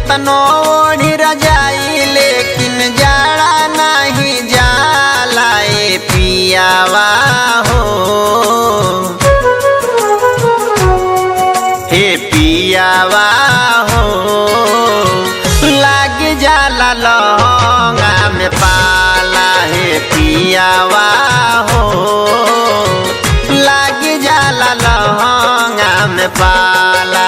केतनो ओढ़ी रजाई लेकिन जाड़ा नहीं जाला ए पियावा हो। हे पियावा हो लाग जाला लहंगा में पाला। हे पियावा हो लाग जाला लहंगा में पाला।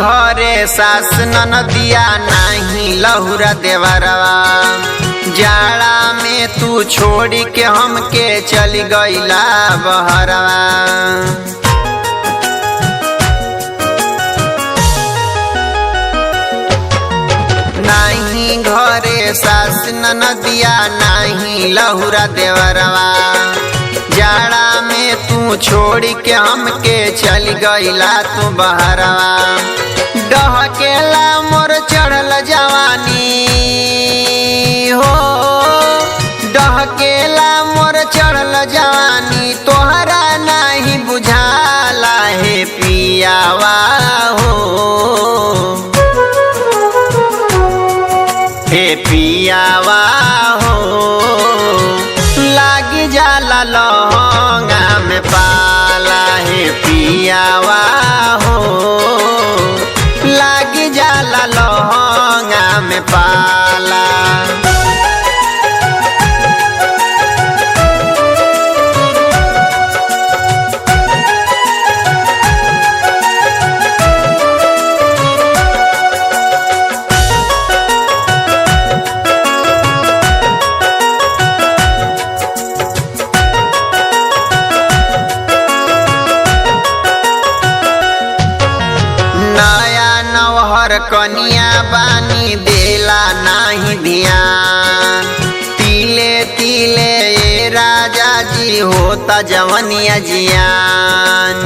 घरे सास ननदिया नहीं लहुरा देवरवा। जाड़ा में तू छोड़ी के हमके चली गईला बहरवा। नहीं घरे सास ननदिया नहीं लहुरा देवरवा। जाड़ा में तू छोड़ के हमके चल गईला तू बहरवा। डहकेला मोर चढ़ल जवानी हो। डहकेला मोर चढ़ल जवानी तोहरा नहीं बुझाला। हे पियावा हो हे पियावा हो लाग जाला लहंगा में पाला। हे पियावा हो लाग जाला लहंगा में पाला। कनिया बानी देला नहीं ध्यान। तिले तिले ये राजा जी होता जवनिया जियान।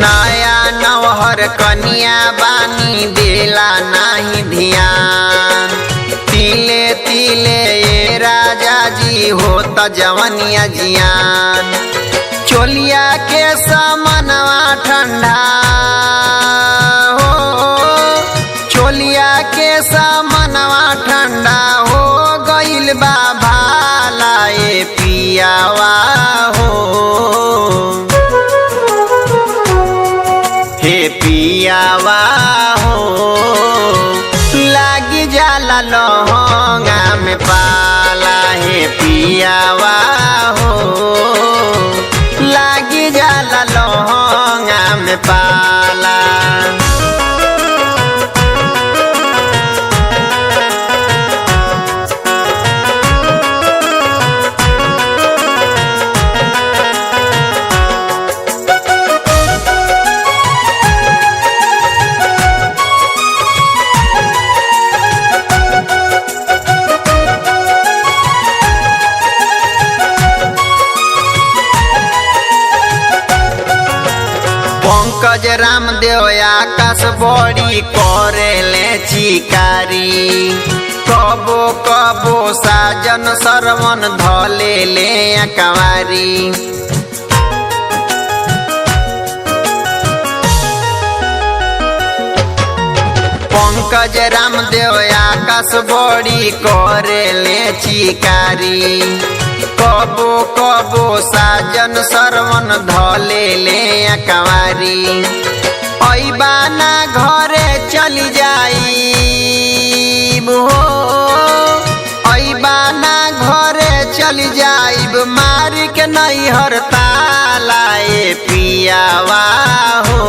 नया नवहर कनिया बानी देला नहीं ध्यान। तिले तिले ये राजा जी होता जवनिया जियान। चोलिया के समनवा ठंडा हो। चोलिया के समनवा ठंडा हो गइल बा भाला। ए पियावा हो हे पियावा हो लाग जाला लहंगा में पाला। हे पियावा हो लागी जाला लहंगा में पाला। पंकज रामदेव आकाश बड़ी करेले चिकारी। कबो कबो साजन सरवन धले ले अकवारी। पंकज रामदेव आकाश बड़ी करेले चिकारी। कबो कबो साजन सरवन धले ले अकवारी। ऐबाना घरे चली जाई हो। ऐबाना घरे चली जाइब मार के नहीं हरताला। ए पियावा हो